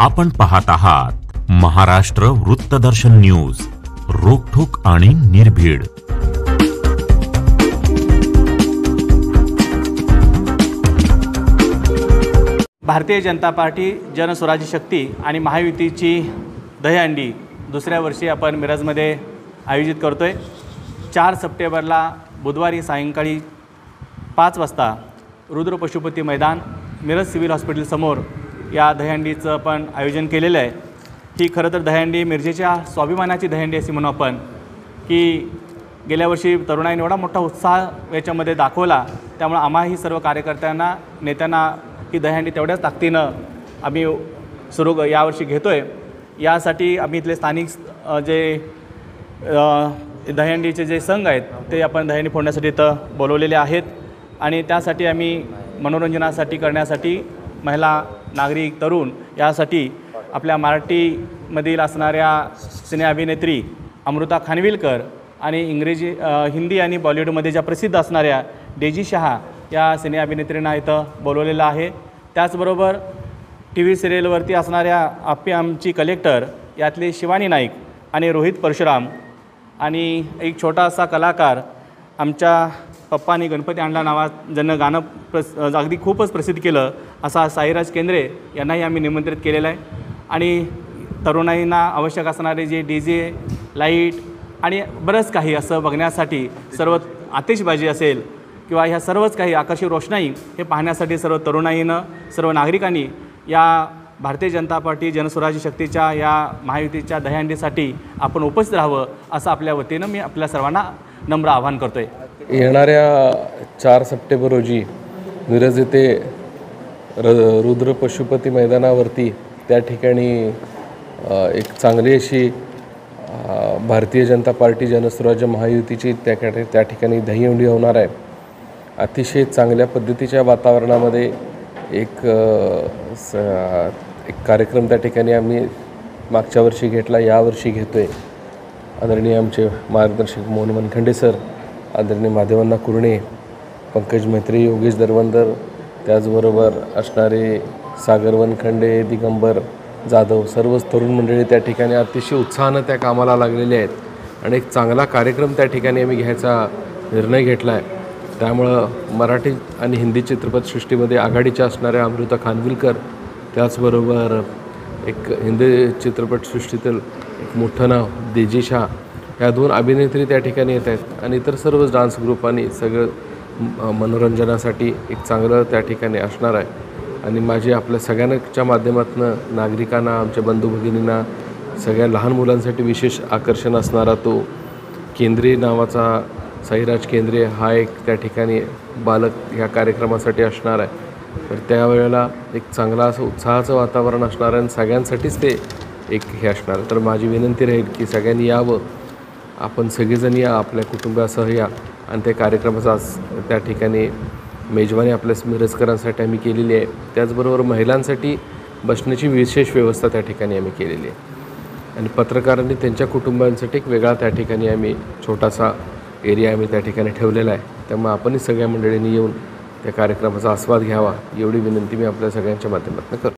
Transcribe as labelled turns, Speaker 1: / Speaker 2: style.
Speaker 1: आपण पाहत आहात महाराष्ट्र वृत्तदर्शन न्यूज, रोखठोक आणि निर्भीड।
Speaker 2: भारतीय जनता पार्टी, जनस्वराज्य शक्ती आणि महायुतीची दहीहंडी दुसऱ्या वर्षी आपण मिरजमध्ये आयोजित करतोय। 4 सप्टेंबरला बुधवारी सायंकाळी 5 वाजता रुद्र पशुपती मैदान मिरज सिव्हिल हॉस्पिटल समोर या दहीहंडीचं आपण आयोजन केलेलं आहे। ही खरं तर दहीहंडी मिरजेच्या स्वाभिमानाची दहीहंडी अशी म्हणू आपण, की गेल्या वर्षी तरुणाईने एवढा मोठा उत्साह याच्यामध्ये दाखवला, त्यामुळे आम्हाही सर्व कार्यकर्त्यांना, नेत्यांना ही दहीहंडी तेवढ्याच ताकदीनं आम्ही यावर्षी घेतोय। यासाठी आम्ही इथले स्थानिक जे दहीहंडीचे जे संघ आहेत ते आपण दहीहंडी फोडण्यासाठी इथं बोलवलेले आहेत आणि त्यासाठी आम्ही मनोरंजनासाठी करण्यासाठी महिला, नागरिक, तरुण यासाठी आपल्या मराठीमधील असणाऱ्या सिने अभिनेत्री अमृता खानविलकर आणि हिंदी आणि बॉलिवूडमध्ये ज्या प्रसिद्ध असणाऱ्या डेजी शहा या सिने अभिनेत्रींना इथं बोलवलेलं आहे। त्याचबरोबर TV सिरियलवरती असणाऱ्या आप्पे आमची कलेक्टर यातले शिवानी नाईक आणि रोहित परशुराम आणि एक छोटासा कलाकार आमच्या पप्पानी गणपती आणला ज्यांना गाणं अगदी खूपच प्रसिद्ध केलं असा साईराज केंद्रे यांनाही आम्ही निमंत्रित केलेलं आहे। आणि तरुणाईंना आवश्यक असणारे जे DJ, लाईट आणि बरंच काही असं बघण्यासाठी, सर्व आतिषबाजी असेल किंवा ह्या सर्वच काही आकाशी रोषणाई हे पाहण्यासाठी सर्व तरुणाईनं, सर्व नागरिकांनी या भारतीय जनता पार्टी, जनस्वराज्य शक्तीच्या या महायुतीच्या दहीहंडीसाठी आपण उपस्थित राहावं असं आपल्या वतीनं मी आपल्या सर्वांना नम्र आवाहन करतोय।
Speaker 3: येणाऱ्या 4 सप्टेंबर रोजी मिरज येथे रुद्र पशुपती मैदानावरती त्या ठिकाणी एक चांगली अशी भारतीय जनता पार्टी, जनस्वराज्य महायुतीची त्या ठिकाणी दहीहंडी होणार आहे। अतिशय चांगल्या पद्धतीच्या वातावरणामध्ये एक कार्यक्रम त्या ठिकाणी आम्ही मागच्या वर्षी घेतला, यावर्षी घेतोय। आदरणीय आमचे मार्गदर्शक मोहन वनखंडे सर, आदरणीय माधवन्ना कुरणे, पंकज मैत्री, योगेश दरवंदर, त्याचबरोबर असणारे सागर वनखंडे, दिगंबर जाधव, सर्वच तरुण मंडळी त्या ठिकाणी अतिशय उत्साहानं त्या कामाला लागलेले आहेत आणि एक चांगला कार्यक्रम त्या ठिकाणी आम्ही घ्यायचा निर्णय घेतला आहे। त्यामुळं मराठी आणि हिंदी चित्रपटसृष्टीमध्ये आघाडीच्या असणाऱ्या अमृता खानविलकर, त्याचबरोबर एक हिंदी चित्रपटसृष्टीतील एक मोठं नाव डेजी शाह, ह्या 2 अभिनेत्री त्या ठिकाणी येत आहेत आणि इतर सर्वच डान्स ग्रुप आणि सगळं मनोरंजनासाठी एक चांगलं त्या ठिकाणी असणार आहे। आणि माझी आपल्या सगळ्यांच्या माध्यमातून नागरिकांना, आमच्या बंधू भगिनींना, सगळ्या लहान मुलांसाठी विशेष आकर्षण असणारा तो केंद्रे नावाचा साईराज केंद्रे हा एक त्या ठिकाणी बालक ह्या कार्यक्रमासाठी असणार आहे। तर त्यावेळेला एक चांगला असं उत्साहाचं वातावरण असणार आहे आणि सगळ्यांसाठीच ते एक हे असणार। तर माझी विनंती राहील की सगळ्यांनी यावं, आपण सगळेजण या, आपल्या कुटुंबासह या आणि त्या कार्यक्रमाचा आज त्या ठिकाणी मेजवानी आपल्या मिरजकरांसाठी आम्ही केलेली आहे। त्याचबरोबर महिलांसाठी बसण्याची विशेष व्यवस्था त्या ठिकाणी आम्ही केलेली आहे आणि पत्रकारांनी त्यांच्या कुटुंबांसाठी एक वेगळा त्या ठिकाणी आम्ही छोटासा एरिया आम्ही त्या ठिकाणी ठेवलेला आहे। त्यामुळे आपणही सगळ्या मंडळींनी येऊन त्या कार्यक्रमाचा आस्वाद घ्यावा एवढी विनंती मी आपल्या सगळ्यांच्या माध्यमातून करतो।